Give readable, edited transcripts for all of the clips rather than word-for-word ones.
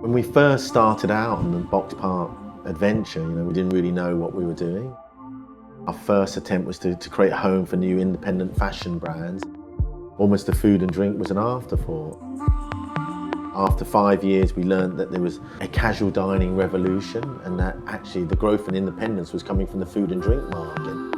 When we first started out on the Boxpark adventure, we didn't really know what we were doing. Our first attempt was to create a home for new independent fashion brands. Almost the food and drink was an afterthought. After 5 years, we learned that there was a casual dining revolution and that actually the growth and independence was coming from the food and drink market.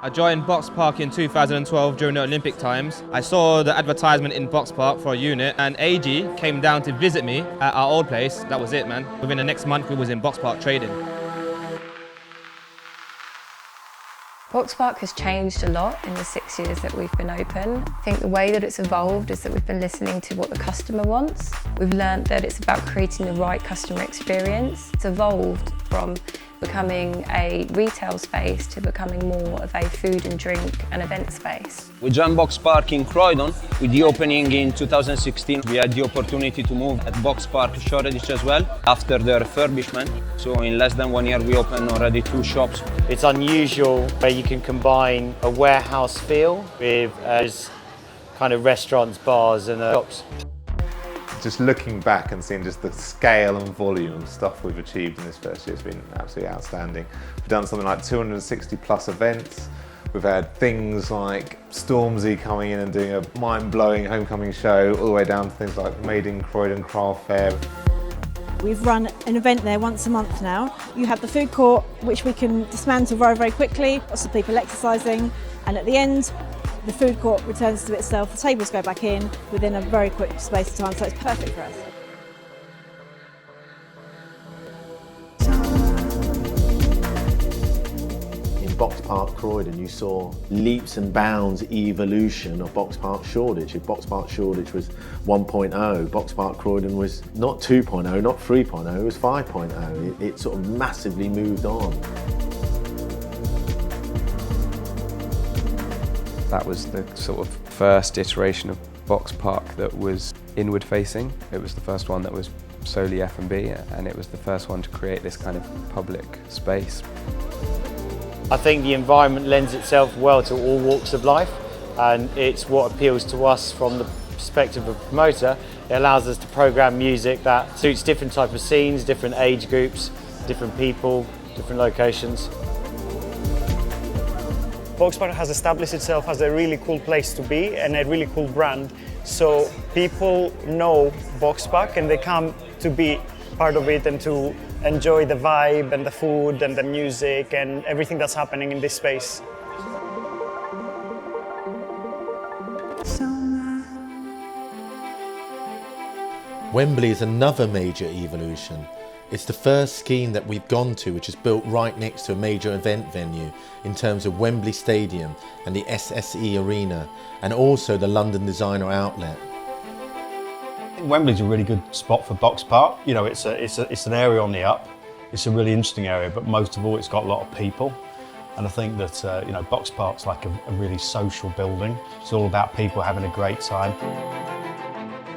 I joined Boxpark in 2012 during the Olympic times. I saw the advertisement in Boxpark for a unit and AG came down to visit me at our old place. That was it, man. Within the next month we was in Boxpark trading. Boxpark has changed a lot in the 6 years that we've been open. I think the way that it's evolved is that we've been listening to what the customer wants. We've learned that it's about creating the right customer experience. It's evolved from becoming a retail space to becoming more of a food and drink and event space. We joined Boxpark in Croydon. With the opening in 2016, we had the opportunity to move at Boxpark Shoreditch as well after the refurbishment. So in less than 1 year, we opened already 2 shops. It's unusual where you can combine a warehouse feel with kind of restaurants, bars and shops. Just looking back and seeing just the scale and volume of stuff we've achieved in this first year has been absolutely outstanding. We've done something like 260 plus events. We've had things like Stormzy coming in and doing a mind-blowing homecoming show, all the way down to things like Made in Croydon Craft Fair. We've run an event there once a month now. You have the food court, which we can dismantle very, very quickly, lots of people exercising, and at the end, the food court returns to itself, the tables go back in within a very quick space of time, so it's perfect for us. In Boxpark Croydon, you saw leaps and bounds evolution of Boxpark Shoreditch. If Boxpark Shoreditch was 1.0, Boxpark Croydon was not 2.0, not 3.0, it was 5.0. It sort of massively moved on. That was the sort of first iteration of Boxpark that was inward facing. It was the first one that was solely F&B, and it was the first one to create this kind of public space. I think the environment lends itself well to all walks of life, and it's what appeals to us from the perspective of a promoter. It allows us to program music that suits different types of scenes, different age groups, different people, different locations. Boxpark has established itself as a really cool place to be and a really cool brand. So people know Boxpark and they come to be part of it and to enjoy the vibe and the food and the music and everything that's happening in this space. Wembley is another major evolution. It's the first scheme that we've gone to which is built right next to a major event venue in terms of Wembley Stadium and the SSE Arena, and also the London Designer Outlet. Wembley's a really good spot for Boxpark. It's an area on the up. It's a really interesting area, but most of all, it's got a lot of people. And I think that Boxpark's like a really social building. It's all about people having a great time.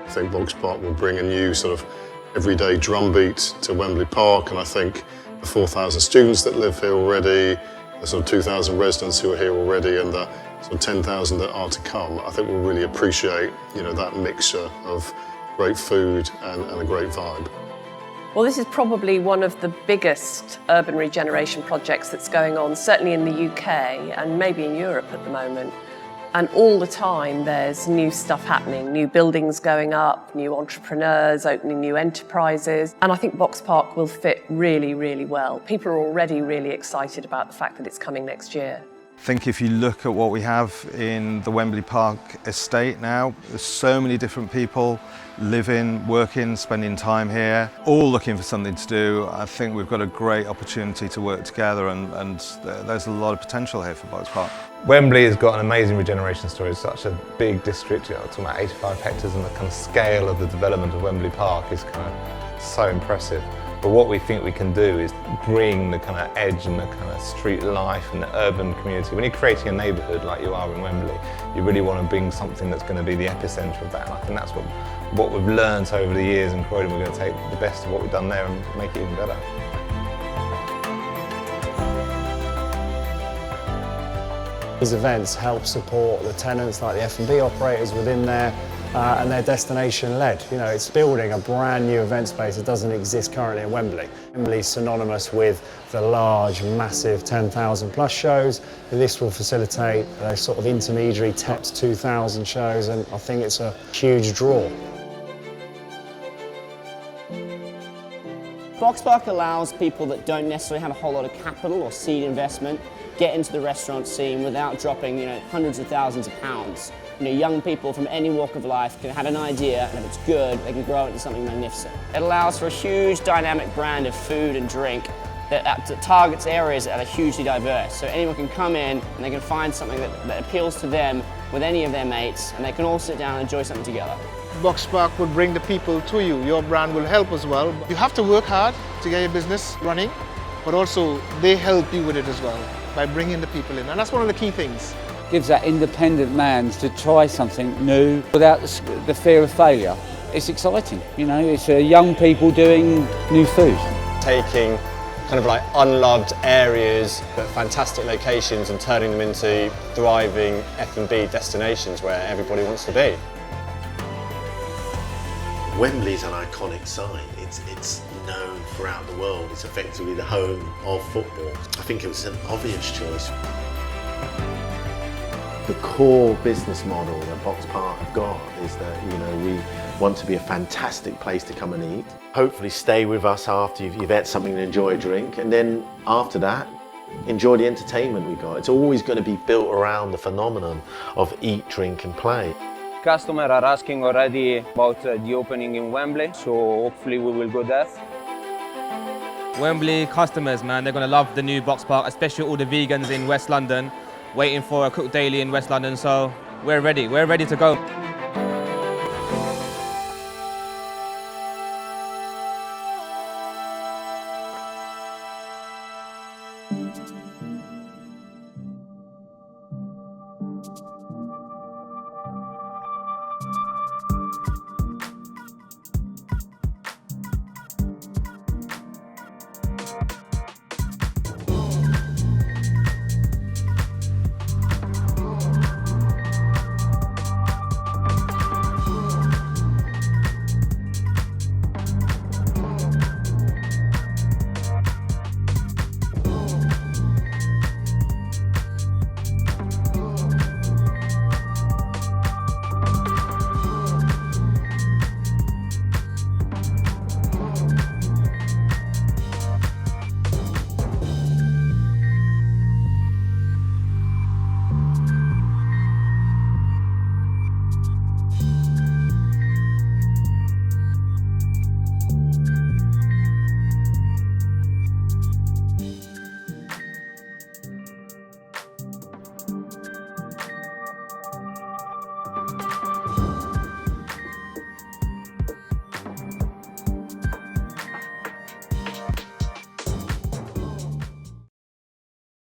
I think Boxpark will bring a new sort of everyday drumbeat to Wembley Park, and I think the 4,000 students that live here already, the sort of 2,000 residents who are here already, and the sort of 10,000 that are to come, I think will really appreciate that mixture of great food and a great vibe. Well, this is probably one of the biggest urban regeneration projects that's going on, certainly in the UK and maybe in Europe at the moment. And all the time there's new stuff happening, new buildings going up, new entrepreneurs opening new enterprises. And I think Boxpark will fit really, really well. People are already really excited about the fact that it's coming next year. I think if you look at what we have in the Wembley Park estate now, there's so many different people living, working, spending time here, all looking for something to do. I think we've got a great opportunity to work together, and there's a lot of potential here for Boxpark. Wembley has got an amazing regeneration story. It's such a big district, talking about 85 hectares, and the kind of scale of the development of Wembley Park is kind of so impressive. But what we think we can do is bring the kind of edge and the kind of street life and the urban community. When you're creating a neighbourhood like you are in Wembley, you really want to bring something that's going to be the epicentre of that. And I think that's what we've learned over the years in Croydon. We're going to take the best of what we've done there and make it even better. These events help support the tenants like the F&B operators within there and they're destination led. You know, it's building a brand new event space that doesn't exist currently in Wembley. Wembley is synonymous with the large, massive 10,000 plus shows. This will facilitate those sort of intermediary 10 to 2,000 shows, and I think it's a huge draw. Boxpark allows people that don't necessarily have a whole lot of capital or seed investment get into the restaurant scene without dropping, hundreds of thousands of pounds. Young people from any walk of life can have an idea, and if it's good, they can grow it into something magnificent. It allows for a huge dynamic brand of food and drink that targets areas that are hugely diverse. So anyone can come in and they can find something that appeals to them with any of their mates, and they can all sit down and enjoy something together. Boxpark will bring the people to you. Your brand will help as well. You have to work hard to get your business running, but also they help you with it as well by bringing the people in, and that's one of the key things. Gives that independent man to try something new without the fear of failure. It's exciting, it's young people doing new food. Taking kind of like unloved areas but fantastic locations and turning them into thriving F&B destinations where everybody wants to be. Wembley's an iconic site. It's known throughout the world. It's effectively the home of football. I think it was an obvious choice. The core business model that Boxpark have got is that we want to be a fantastic place to come and eat. Hopefully stay with us after you've had something to enjoy a drink, and then after that, enjoy the entertainment we've got. It's always going to be built around the phenomenon of eat, drink and play. Customers are asking already about the opening in Wembley, so hopefully we will go there. Wembley customers, man, they're going to love the new Boxpark, especially all the vegans in West London, waiting for a Cook Daily in West London, so we're ready to go.